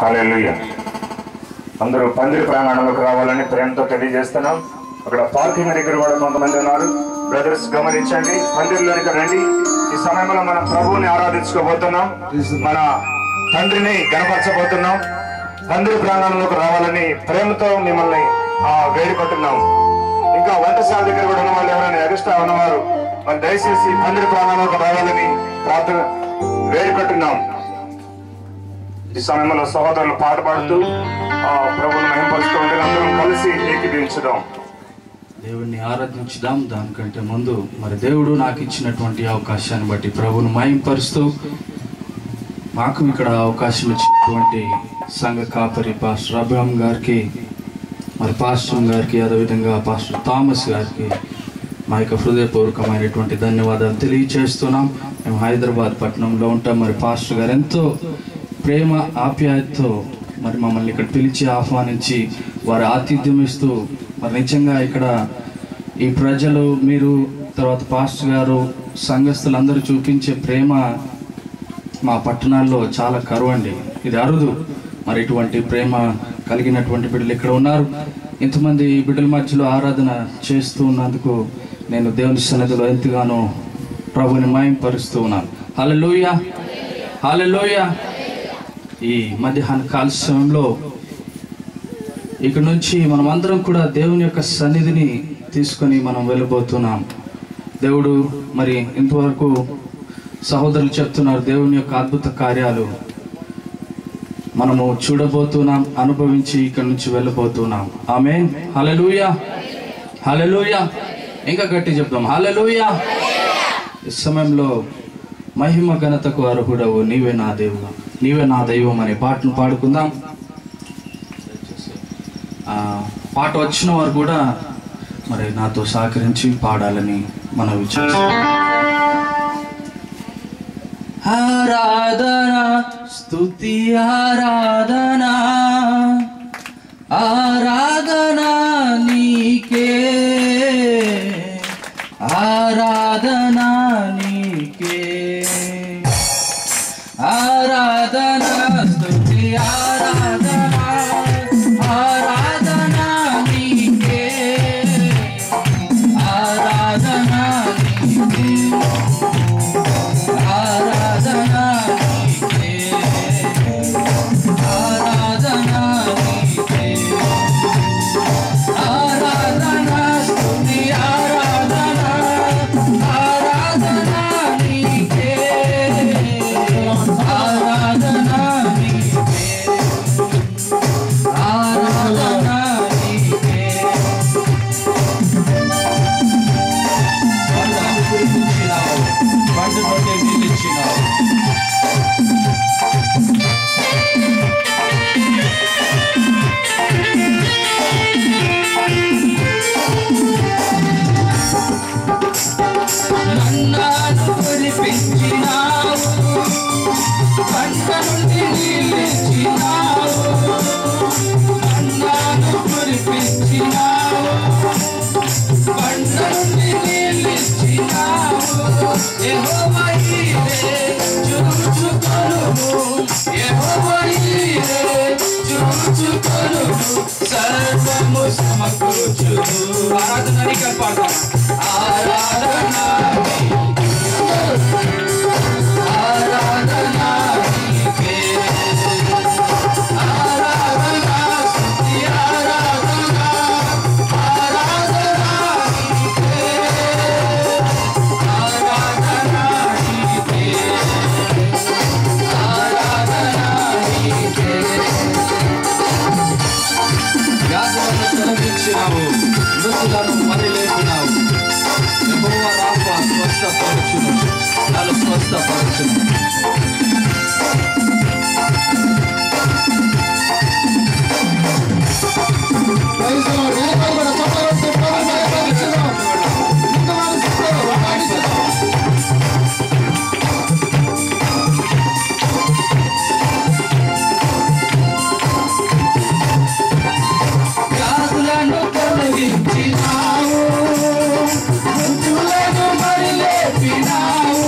హల్లెలూయా. అందరూ పందిరి ప్రాంగణంలోకి రావాలని ప్రేమతో తెలియజేస్తున్నాం. అక్కడ పార్కింగ్ దగ్గర కూడా కొంతమంది ఉన్నారు. బ్రదర్స్ గమనించండి, పందిరిలోనికి రండి. ఈ సమయంలో మన ప్రభువుని ఆరాధించుకోబోతున్నాం, మన తండ్రిని గణపరచబోతున్నాం. పందిరి ప్రాంగణంలోకి రావాలని ప్రేమతో మిమ్మల్ని వేడుకుంటున్నాం. ఇంకా వంటశాల దగ్గర కూడా ఉన్న వాళ్ళు ఎవరైనా ఎగస్ట్రా ఉన్నవారు మరి దయచేసి పందిరి ప్రాంగణంలోకి రావాలని ప్రార్థన వేడుకుంటున్నాం. ఈ సమయంలో సహోదరులు పాట పాడుతూ ప్రభువును మహిమపరుస్తూ ఉంటే అందరం కలిసి ఏకీభవించుదాం, దేవుణ్ణి ఆరాధించుదాం. దానికంటే ముందు మరి దేవుడు నాకు ఇచ్చినటువంటి అవకాశాన్ని బట్టి ప్రభువును మహిమపరుస్తూ మాకు ఇక్కడ అవకాశం ఇచ్చినటువంటి సంఘ కాపరి పాస్టర్ అబ్రహాం గారికి, మరి పాస్టర్ గారికి, అదేవిధంగా పాస్టర్ థామస్ గారికి మా యొక్క హృదయపూర్వకమైనటువంటి ధన్యవాదాలు తెలియజేస్తున్నాం. మేము హైదరాబాద్ పట్టణంలో ఉంటాం. మరి పాస్టర్ గారు ఎంతో ప్రేమ ఆప్యాయతతో మరి మమ్మల్ని ఇక్కడ పిలిచి ఆహ్వానించి వారి ఆతిథ్యం ఇస్తూ మరి నిజంగా ఇక్కడ ఈ ప్రజలు, మీరు, తర్వాత పాస్టర్ గారు, సంఘస్థులందరూ చూపించే ప్రేమ మా పట్టణాల్లో చాలా కరువండి. ఇది అరుదు. మరి ఇటువంటి ప్రేమ కలిగినటువంటి బిడ్డలు ఇక్కడ ఉన్నారు. ఇంతమంది బిడ్డల మధ్యలో ఆరాధన చేస్తూ ఉన్నందుకు నేను దేవుని సన్నిధిలో ఎంతగానో ప్రభువుని మహిమపరుస్తూ ఉన్నాను. హల్లెలూయా, హల్లెలూయా. ఈ మధ్యాహ్న కాల సమయంలో ఇక్కడ నుంచి మనం అందరం కూడా దేవుని యొక్క సన్నిధిని తీసుకొని మనం వెళ్ళబోతున్నాం. దేవుడు మరి ఇంతవరకు సహోదరులు చెప్తున్నారు, దేవుని యొక్క అద్భుత కార్యాలు మనము చూడబోతున్నాం, అనుభవించి ఇక్కడ నుంచి వెళ్ళబోతున్నాం. ఆమేన్. హల్లెలూయా, హల్లెలూయా. ఇంకా గట్టి చెప్దాం, హల్లెలూయా. ఈ సమయంలో మహిమ ఘనతకు అర్హుడవు నీవే నా దేవుడు, నీవే నా దైవం అనే పాటను పాడుకుందాం. పాట వచ్చిన వారు కూడా మరి నాతో సహకరించి పాడాలని మనవి చేస్తాం. ఆరాధన, స్తుతి ఆరాధన, ఆరాధన నీకే, ఆరాధన నీకే, ఆరాధన, స్తుతి ఆరాధన, ఆరాధన నీకే, ఆరాధన నీకే, ఆరాధన నీకే, ఆరాధన నీకే, ఆరాధన, స్తుతి ఆరాధన, ఆరాధన నీకే, ఆరాధన నీకే, ఆరాధన నీకే. పండు పండు నిలిచినావు. నన్ను కురిపించినావు, పంట నుండి నిలిచినావు, నన్ను కురిపించినావు, పంట నుండి నిలిచినావు. యెహోవా ఈరే చూచుకొనుము, యెహోవా ఈరే చూచుకొనుము, సర్వము సమకూర్చును. ఆరాధన నీకే పాడతాం. ఆరాధన నీకే, ఆరాధన నీకే, ఆరాధన, స్తుతి ఆరాధన, ఆరాధన నీకే, ఆరాధన నీకే, ఆరాధన నీకే. వ్యాధులను తొలగించినావు, మృతులను మరిలేపినావు. యెహోవా రాఫా స్వస్థపరచును, నన్ను స్వస్థపరచును. వ్యాధులను తొలగించినావు, మృతులను మరిలేపినావు,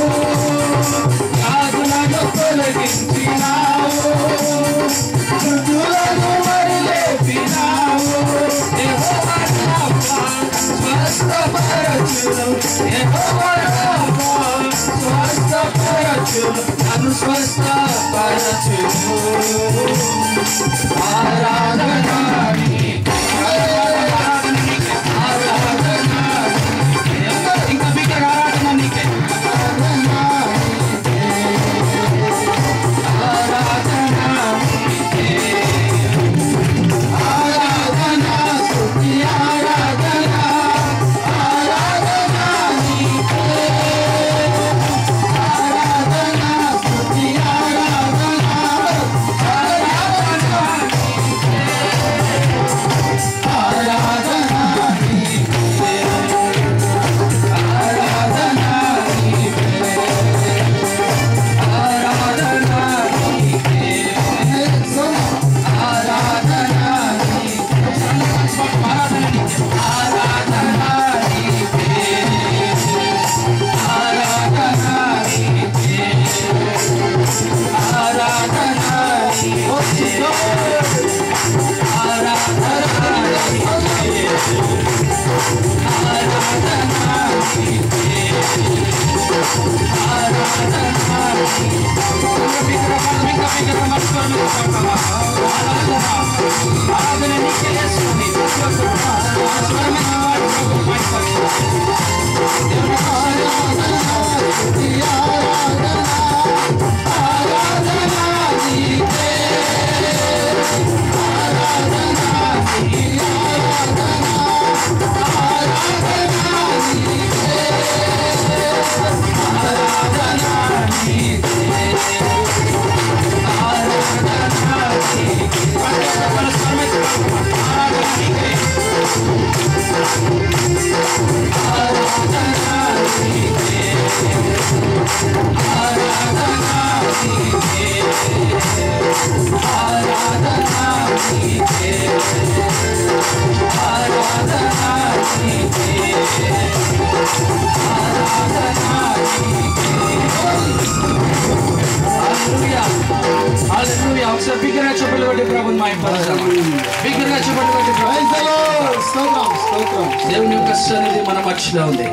దేవుని యొక్క సన్నిధి మన మధ్యలో ఉంది.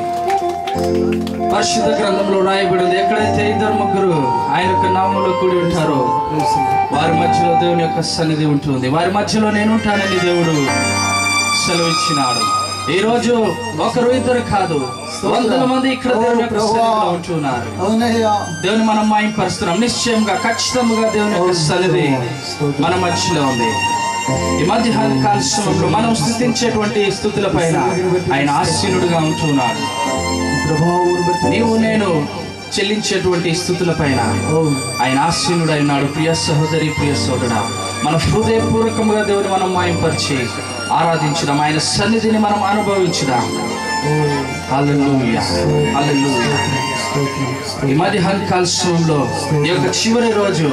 పరిశుద్ధ గ్రంథంలో రాయబడింది, ఎక్కడైతే ఇద్దరు ముగ్గురు ఆయన యొక్క నామంలో కూడి ఉంటారో వారి మధ్యలో దేవుని యొక్క సన్నిధి ఉంటుంది. వారి మధ్యలో నేను ఉంటానని దేవుడు సెలవిచ్చినాడు. ఈ రోజు ఒకరు ఇద్దరు కాదు, వందల మంది ఇక్కడ దేవుని యొక్క సన్నిధిలో ఉంటున్నారు. దేవుని మనం మాయింపరుస్తున్నాం. నిశ్చయంగా ఖచ్చితంగా దేవుని యొక్క సన్నిధి మన మధ్యలో ఉంది. ఈ మధ్యాహ్న కాల సమయంలో మనం స్థుతించేటువంటి స్థుతుల పైన ఆయన ఆసీనుడుగా ఉంటున్నాడు. నీవు నేను చెల్లించేటువంటి స్థుతుల పైన ఆయన ఆసీనుడు అయినాడు. ప్రియ సహోదరి, ప్రియ సోదరుడా, మన హృదయపూర్వకంగా దేవుని మనం మాయంపరిచి ఆరాధించుదాం. ఆయన సన్నిధిని మనం అనుభవించుదాం. హల్లెలూయా, హల్లెలూయా. ఈ మధ్యాహ్న కాల సమయంలో ఈ యొక్క చివరి రోజు,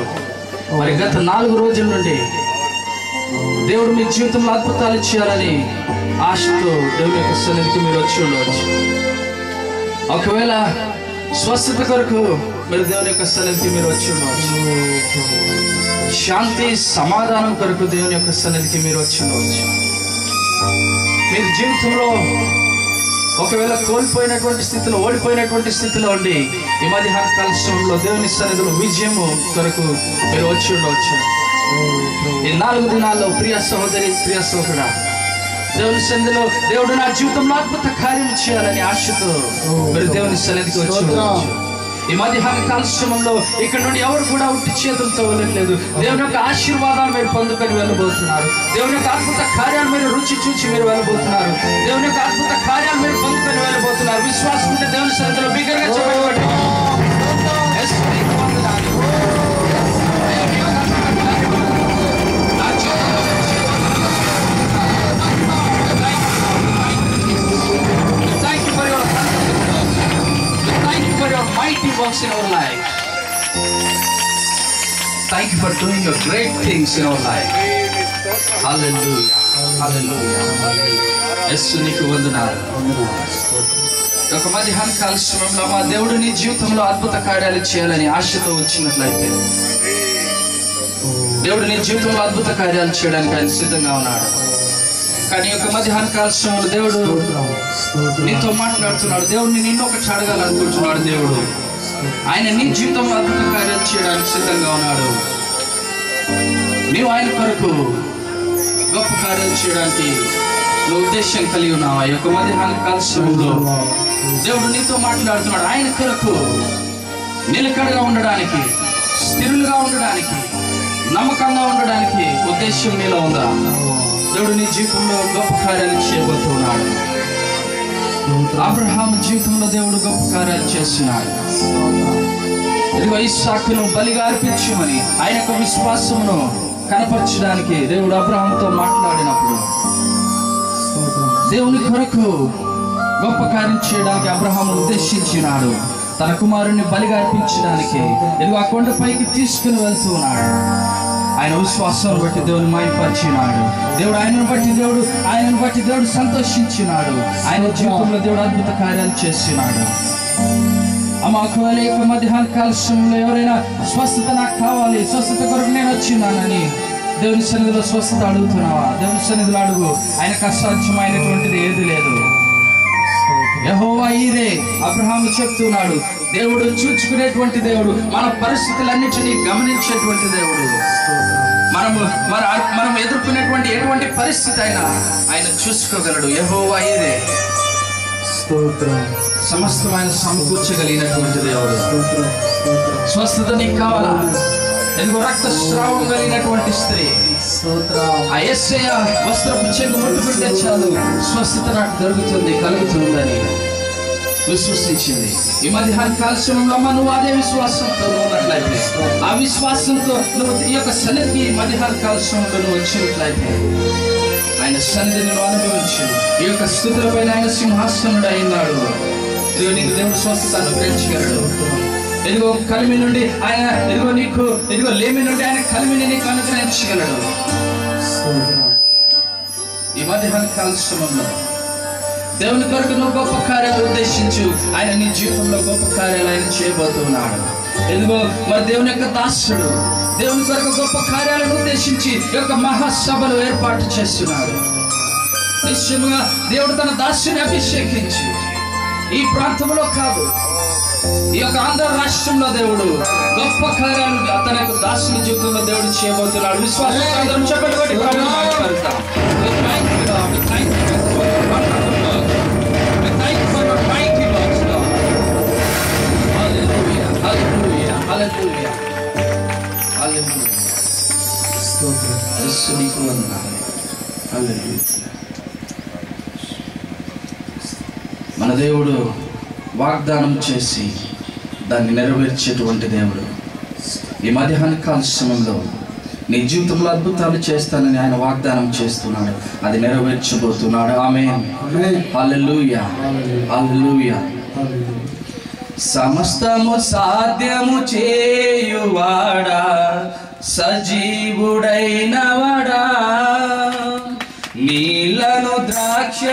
మరి గత 4 రోజుల నుండి దేవుడు మీ జీవితంలో అద్భుతాలు చేయాలని ఆశతో దేవుని యొక్క సన్నిధికి మీరు వచ్చి ఉండవచ్చు. ఒకవేళ స్వస్థత కొరకు మీరు దేవుని యొక్క సన్నిధికి మీరు వచ్చి ఉండవచ్చు. శాంతి సమాధానం కొరకు దేవుని యొక్క సన్నిధికి మీరు వచ్చి ఉండవచ్చు. మీరు జీవితంలో ఒకవేళ కోల్పోయినటువంటి స్థితిలో, ఓడిపోయినటువంటి స్థితిలో ఉండి ఈ మధ్యాహ్న కాల సమయంలో దేవుని సన్నిధిలో విజయము కొరకు మీరు వచ్చి ఉండవచ్చు. ఈ 4 దినాల్లో ప్రియ సహోదరి, ప్రియ సోదరుడా, దేవుని సన్నిధిలో దేవుడు నా జీవితంలో అద్భుత కార్యం చేయాలని ఆశతో మీరు దేవుని సన్నిధికి వచ్చి ఉండవచ్చు. ఈ మధ్యాహ్న కాల సమయంలో ఇక్కడ నుండి ఎవరు కూడా ఉట్టి చేతులతో వెళ్ళట్లేదు. దేవుని యొక్క ఆశీర్వాదాలు మీరు పొందుకొని వెళ్ళబోతున్నారు. దేవుని యొక్క అద్భుత కార్యాలు మీరు రుచి చూచి మీరు వెళ్ళబోతున్నారు. దేవుని యొక్క అద్భుత కార్యాలు మీరు పొందుకొని వెళ్ళబోతున్నారు. విశ్వాసం ఉంటే దేవుని సన్నిధిలో బిగ్గరగా చెప్పబడి mighty works in our life. Thank you for doing your great things in our life. Hallelujah, hallelujah. యేసునికి వందనాలు. ఒక మధ్యాహ్న కాల సమయంలో మా దేవుడు నీ జీవితంలో అద్భుత కార్యాలు చేయాలని ఆశతో వచ్చినట్లయితే, దేవుడు నీ జీవితంలో అద్భుత కార్యాలు చేయడానికి ఆయన సిద్ధంగా ఉన్నాడు. కానీ ఒక మధ్యాహ్న కాల సమయంలో దేవుడు నీతో మాట్లాడుతున్నాడు. దేవుడిని నిన్ను ఒకటి అడగాలనుకుంటున్నాడు. దేవుడు ఆయన నీ జీవితంలో అద్భుత కార్యాలు చేయడానికి సిద్ధంగా ఉన్నాడు. నీవు ఆయన కొరకు గొప్ప కార్యాలు చేయడానికి నువ్వు ఉద్దేశం కలిగి ఉన్నావు. ఆ యొక్క మధ్యాహ్న కాల సమయంలో దేవుడు నీతో మాట్లాడుతున్నాడు. ఆయన కొరకు నిలకడగా ఉండడానికి, స్థిరులుగా ఉండడానికి, నమ్మకంగా ఉండడానికి ఉద్దేశం నీలో ఉందా? దేవుడు నీ జీవితంలో గొప్ప కార్యాలు చేయబోతున్నాడు. అబ్రహాము జీవితంలో దేవుడు గొప్ప కార్యాలు చేస్తున్నాడు. ఇదిగో ఇస్సాకును బలిగా అర్పించమని ఆయన యొక్క విశ్వాసమును కనపరచడానికి దేవుడు అబ్రహాముతో మాట్లాడినప్పుడు దేవుని కొరకు గొప్ప కార్యం చేయడానికి అబ్రహాము ఉద్దేశించినాడు. తన కుమారుణ్ణి బలిగా అర్పించడానికి ఇదిగో ఆ కొండపైకి తీసుకుని వెళ్తూ ఉన్నాడు. ఆయన విశ్వాసాన్ని బట్టి దేవుని మహిమపరిచినాడు. ఆయనను బట్టి దేవుడు సంతోషించినాడు. ఆయన జీవితంలో దేవుడు అద్భుత కార్యాలు చేస్తున్నాడు. అమ్మా, ఒకవేళ యొక్క మధ్యాహ్న కాల సమయంలో ఎవరైనా స్వస్థత నాకు కావాలి, స్వస్థత కొరకు నేను వచ్చినానని దేవుని సన్నిధిలో స్వస్థత అడుగుతున్నావా? దేవుని సన్నిధిలో అడుగు. ఆయనకు అసాధ్యమైనటువంటిది ఏది లేదు. యెహోవా ఈరే అబ్రహాము చెప్తున్నాడు. దేవుడు చూచుకునేటువంటి దేవుడు, మన పరిస్థితులన్నిటినీ గమనించేటువంటి దేవుడు. మనం ఎదుర్కొనేటువంటి ఎటువంటి పరిస్థితి అయినా ఆయన చూసుకోగలడు. యెహోవా ఈరే సమస్తమైన సమకూర్చగలిగినటువంటి దేవుడు. స్వస్థత నీకు కావాలా? ఎందుకు రక్తస్రావం కలిగినటువంటి స్త్రీ ఆ యేసయ్య వస్త్రపు చెంగు ముట్టుకుంటే చాలు స్వస్థత నాకు కలుగుతుందని విశ్వసించింది. ఈ మధ్యాహ్న కాల సమయంలో నువ్వు అదే విశ్వాసంతో ఉన్నట్లయితే, ఆ విశ్వాసంతో నువ్వు ఈ యొక్క సన్నిధికి మధ్యాహ్న కాల సమయంలో నువ్వు వచ్చినట్లయితే ఆయన సన్నిధిని నువ్వు అనుభవించు. ఈ యొక్క స్థుతుల పైన ఆయన సింహాసనుడు అయినాడు. నీకు దేవుడు స్వస్థత అనుగ్రహించగలడు. ఎదుగో కలిమి నుండి ఆయన ఎదుగో లేమి నుండి ఆయన కలిమిని నీకు అనుగ్రహించగలడు. ఈ మధ్యాహ్న కాల సమయంలో దేవుని కొరకు నువ్వు గొప్ప కార్యాలు ఉద్దేశించు. ఆయన నీ జీవితంలో గొప్ప కార్యాలు ఆయన చేయబోతున్నాడు. ఎదుగో మరి దేవుని యొక్క దాసుడు దేవుని కొరకు గొప్ప కార్యాలను ఉద్దేశించి ఈ యొక్క మహాసభలు ఏర్పాటు చేస్తున్నాడు. నిశ్చయముగా దేవుడు తన దాసుని అభిషేకించి ఈ ప్రాంతంలో కాదు, ఈ యొక్క ఆంధ్ర రాష్ట్రంలో దేవుడు గొప్ప కార్యాలు తన యొక్క దాసుని జీవితంలో దేవుడు చేయబోతున్నాడు. విశ్వాసం మన దేవుడు వాగ్దానం చేసి దాన్ని నెరవేర్చేటువంటి దేవుడు. ఈ మధ్యాహ్న కాల సమయంలో నీ జీవితంలో అద్భుతాలు చేస్తానని ఆయన వాగ్దానం చేస్తున్నాడు. అది నెరవేర్చబోతున్నాడు. ఆమేన్. హల్లెలూయా, హల్లెలూయా. సమస్తము సాధ్యము చేయువాడా, సజీవుడైన వాడా, నీళ్లను ద్రాక్ష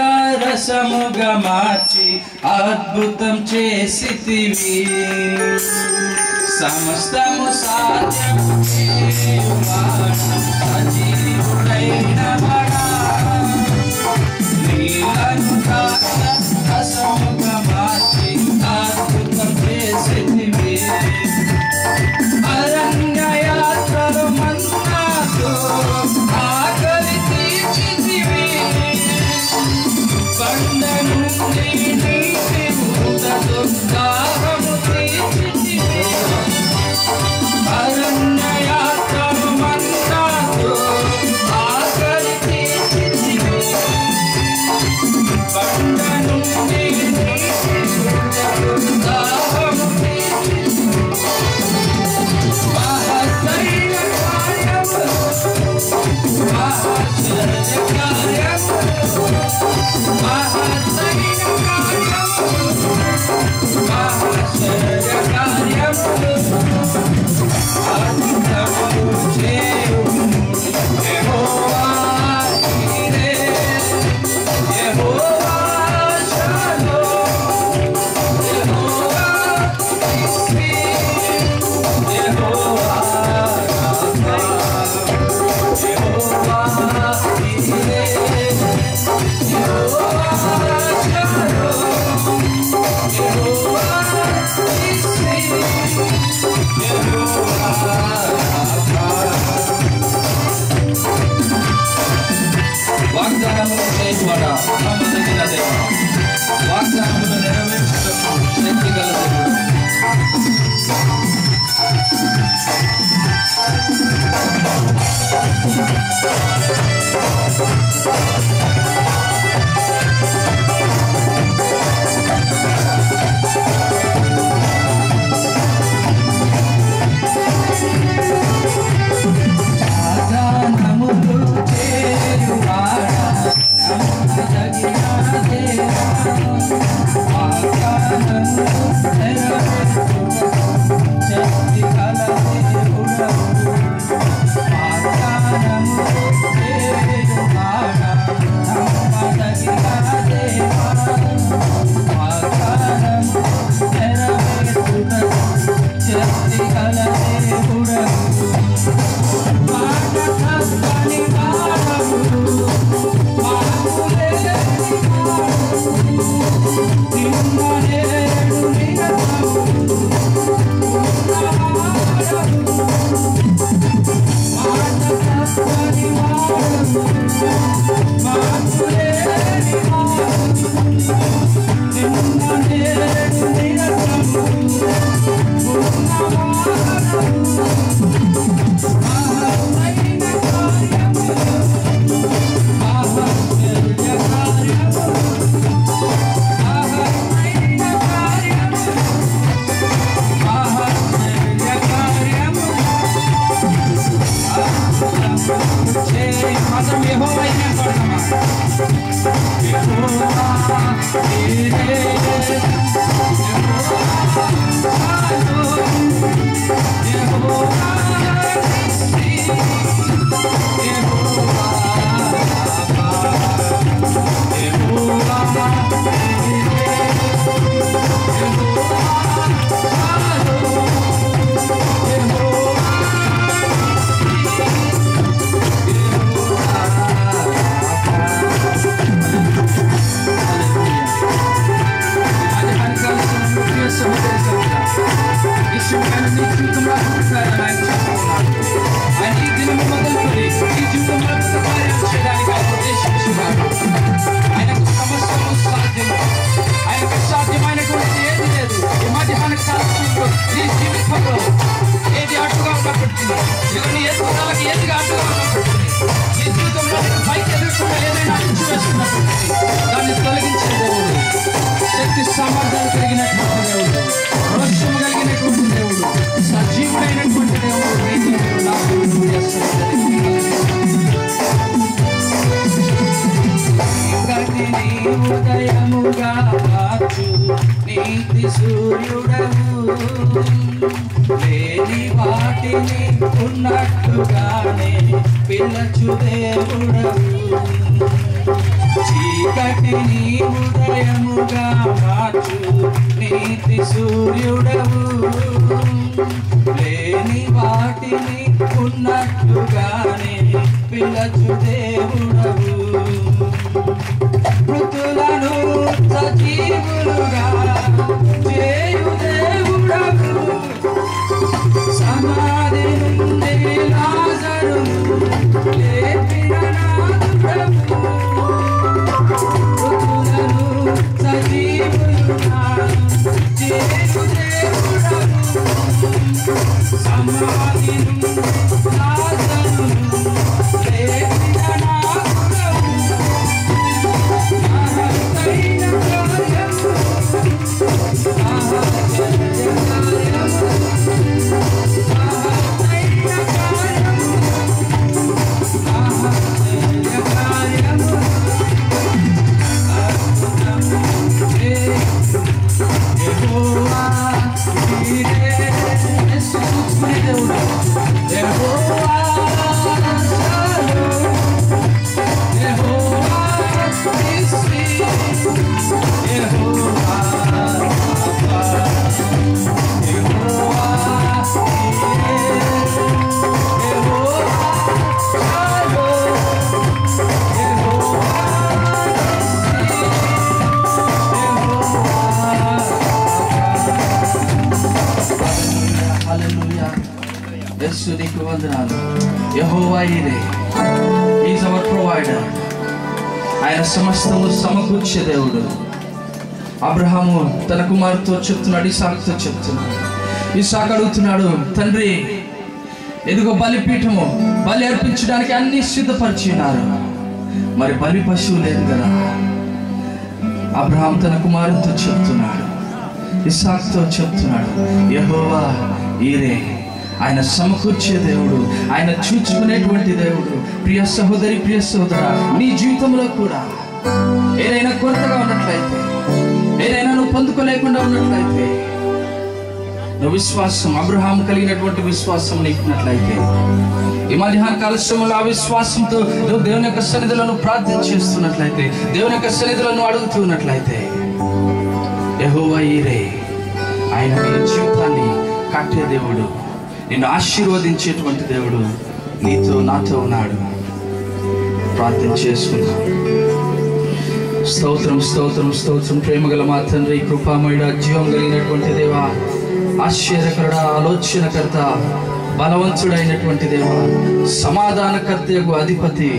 రసముగా మార్చి అద్భుతం చేసితివి. సమస్తము సాధ్యము చేయువాడా, సజీవుడైన వాడా, నీళ్లను ద్రాక్ష రసముగా మార్చి అద్భుతం చేసితివి. అరణ్య యాత్రలు మన్నాతో ఆకలి తీర్చితివి. బండ నుండి నీటి ఊటతో దాహము తీర్చితివి. అరణ్య యాత్రలు మన్నాతో వారి ద్వారా నమ్మదగిన దేవ, వాగ్దానములు నెరవేర్చుటకు శక్తి గల దేవుడు. దాన్ని తొలగించే దేవుడు, శక్తి సామర్థ్యాలు కలిగినటువంటి దేవుడు, రోషము కలిగినటువంటి దేవుడు, సజీవుడైనటువంటి దేవుడు. ఉదయముగా నీతి సూర్యుడవు, లేని వాటిని ఉన్నట్టుగానే పిల్లచు దేవుడవు. చీకటిని ఉదయముగా మార్చు నీతి సూర్యుడవు, లేని వాటిని ఉన్నట్టుగానే పిల్లచు దేవుడవు. మృతులను సజీవులుగా చేయు దేవుడవు, సమాధి నుండి లాజరును లేపిన నాథుడవు. మృతులను సజీవులుగా చేయు దేవుడవు, సమాధి నుండి లాజరును లేపిన నాథుడవు. యెహోవా ఈరే, He is our provider. ఆయన సమస్తము సమకూర్చే దేవుడు. అబ్రహాము తన కుమారుతో చెప్తున్నాడు, ఇసాకుతో చెప్తున్నాడు. ఇసాకు అడుగుతున్నాడు, తండ్రి ఎదుగో బలిపీఠము, బలి అర్పించడానికి అన్ని సిద్ధపరిచి ఉన్నారు, మరి బలి పశువు లేదు కదా. అబ్రహాం తన కుమారుతో చెప్తున్నాడు, ఇసాకుతో చెప్తున్నాడు, యెహోవా ఈరే, ఆయన సమకూర్చే దేవుడు, ఆయన చూచుకునేటువంటి దేవుడు. ప్రియ సహోదరి, ప్రియ సహోదరా, నీ జీవితంలో కూడా ఏదైనా కొరతగా ఉన్నట్లయితే, ఏదైనా నువ్వు పొందుకోలేకుండా ఉన్నట్లయితే, నువ్వు విశ్వాసం, అబ్రహాం కలిగినటువంటి విశ్వాసం నీకున్నట్లయితే, ఈ మధ్యాహ్న కాల సమయంలో ఆ విశ్వాసంతో నువ్వు దేవుని యొక్క సన్నిధిలో ప్రార్థన చేస్తున్నట్లయితే, దేవుని యొక్క సన్నిధిలో అడుగుతున్నట్లయితే, యెహోవా ఈరే, ఆయన నీ జీవితాన్ని కట్టే దేవుడు, నిన్ను ఆశీర్వదించేటువంటి దేవుడు నీతో నాతో ఉన్నాడు. ప్రార్థన చేసుకున్నాం. స్తోత్రం, స్తోత్రం, స్తోత్రం. ప్రేమగల మా తండ్రి, కృపామయుడా, జీవం కలిగినటువంటి దేవా, ఆశ్చర్యకరుడా, ఆలోచనకర్త, బలవంతుడైనటువంటి దేవా, సమాధానకర్తకు అధిపతి,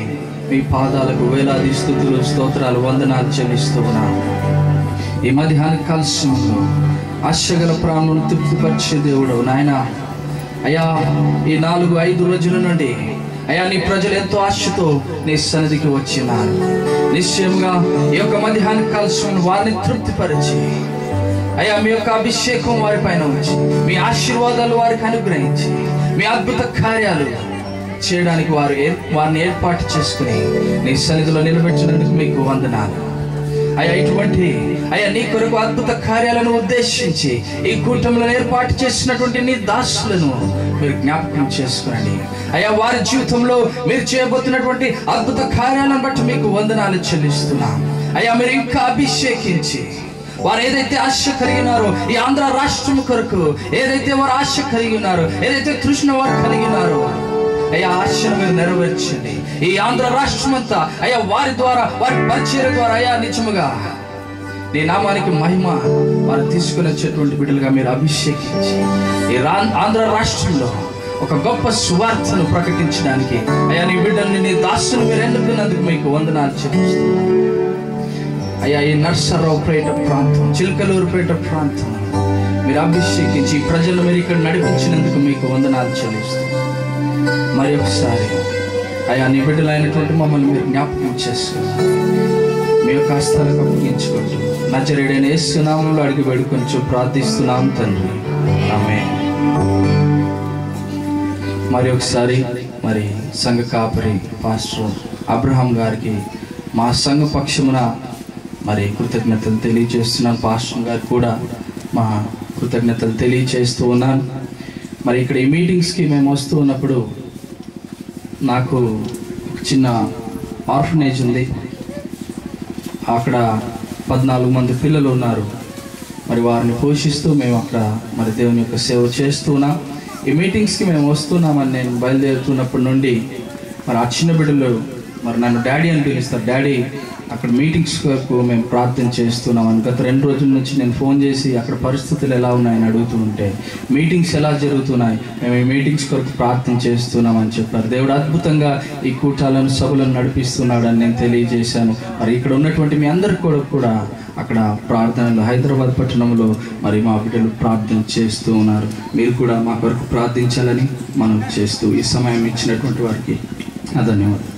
మీ పాదాలకు వేలాది స్తుతులు, స్తోత్రాలు, వందనాలు చెల్లిస్తూ ఉన్నాను. ఈ మధ్యాహ్న కాల సమయంలో ఆశగల ప్రాణులను తృప్తిపరిచే దేవుడు నాయన. అయ్యా, ఈ 4-5 రోజుల నుండి అయ్యా నీ ప్రజలు ఎంతో ఆశతో నీ సన్నిధికి వచ్చినారు. నిశ్చయంగా ఈ యొక్క మధ్యాహ్న కాల సమయంలో వారిని తృప్తిపరిచి అయ్యా మీ యొక్క అభిషేకం వారి పైన ఉంచి, మీ ఆశీర్వాదాలు వారికి అనుగ్రహించి, మీ అద్భుత కార్యాలు చేయడానికి వారిని ఏర్పాటు చేసుకుని నీ సన్నిధిలో నిలబెట్టినందుకు మీకు వందనాలు. అయ్యా, ఇటువంటి అయ్యా నీ కొరకు అద్భుత కార్యాలను ఉద్దేశించి ఈ కూటమిలో ఏర్పాటు చేసినటువంటి నీ దాసులను మీరు జ్ఞాపకం చేసుకునండి. అయ్యా, వారి జీవితంలో మీరు చేయబోతున్నటువంటి అద్భుత కార్యాలను బట్టి మీకు వందనాలు చెల్లిస్తున్నాం. అయ్యా, మీరు ఇంకా అభిషేకించి వారు ఏదైతే ఆశ కలిగి ఉన్నారో, ఈ ఆంధ్ర రాష్ట్రం కొరకు ఏదైతే వారు ఆశ కలిగి ఉన్నారో, ఏదైతే తృష్ణ వారు కలిగి ఉన్నారో, అయ్యా ఆశను మీరు నెరవేర్చండి. ఈ ఆంధ్ర రాష్ట్రం అంతా అయ్యా వారి ద్వారా, వారి పరిచర్య ద్వారా అయ్యా నిజముగా నీ నామానికి మహిమ వారు తీసుకుని వచ్చేటువంటి బిడ్డలుగా మీరు అభిషేకించి ఈ ఆంధ్ర రాష్ట్రంలో ఒక గొప్ప సువార్తను ప్రకటించడానికి అయ్యా నీ బిడ్డల్ని, నీ దాసుని మీరు ఎన్నుకున్నందుకు మీకు వందనాలు చెల్లిస్తున్నాను. అయ్యా, ఈ నర్సరావుపేట ప్రాంతం, చిలకలూరుపేట ప్రాంతం మీరు అభిషేకించి ప్రజలు మీరు ఇక్కడ నడిపించినందుకు మీకు వందనాలు చెల్లిస్తున్నాను. మరి ఒకసారి అయ్యా నీ బిడ్డలైనటువంటి మమ్మల్ని మీరు జ్ఞాపకం చేసుకున్నారు. మీ యొక్క హస్తాలకు అప్పగించుకుంటూ నజరేయుడైన యేసు నామములో అడిగి వేడుకొంచు ప్రార్థిస్తున్నాం తండ్రి, ఆమేన్. మరి ఒకసారి మరి సంఘ కాపరి పాస్టర్ అబ్రహాం గారికి మా సంఘ పక్షమున మరి కృతజ్ఞతలు తెలియజేస్తున్నాను. పాస్టర్ గారికి కూడా మా కృతజ్ఞతలు తెలియజేస్తూ ఉన్నాను. మరి ఇక్కడ ఈ మీటింగ్స్కి మేము వస్తూ ఉన్నప్పుడు నాకు ఒక చిన్న ఆర్ఫనేజ్ ఉంది. అక్కడ 14 మంది పిల్లలు ఉన్నారు. మరి వారిని పోషిస్తూ మేము అక్కడ మరి దేవుని యొక్క సేవ చేస్తున్నాం. ఈ మీటింగ్స్కి మేము వస్తున్నామని నేను బయలుదేరుతున్నప్పటి నుండి మరి ఆ చిన్న బిడ్డలు మరి నన్ను డాడీ అని పిలుస్తారు. డాడీ అక్కడ మీటింగ్స్ వరకు మేము ప్రార్థన చేస్తున్నామని గత 2 రోజుల నుంచి నేను ఫోన్ చేసి అక్కడ పరిస్థితులు ఎలా ఉన్నాయని అడుగుతూ ఉంటే, మీటింగ్స్ ఎలా జరుగుతున్నాయి, మేము ఈ మీటింగ్స్ కొరకు ప్రార్థన చేస్తున్నామని చెప్పారు. దేవుడు అద్భుతంగా ఈ కూటాలను, సభలను నడిపిస్తున్నాడని నేను తెలియజేశాను. మరి ఇక్కడ ఉన్నటువంటి మీ అందరికీ కూడా అక్కడ ప్రార్థనలు హైదరాబాద్ పట్టణంలో మరి మా బిడ్డలు ప్రార్థన చేస్తూ ఉన్నారు. మీరు కూడా మా కొరకు ప్రార్థించాలని మనం చేస్తూ ఈ సమయం ఇచ్చినటువంటి వారికి ధన్యవాదాలు.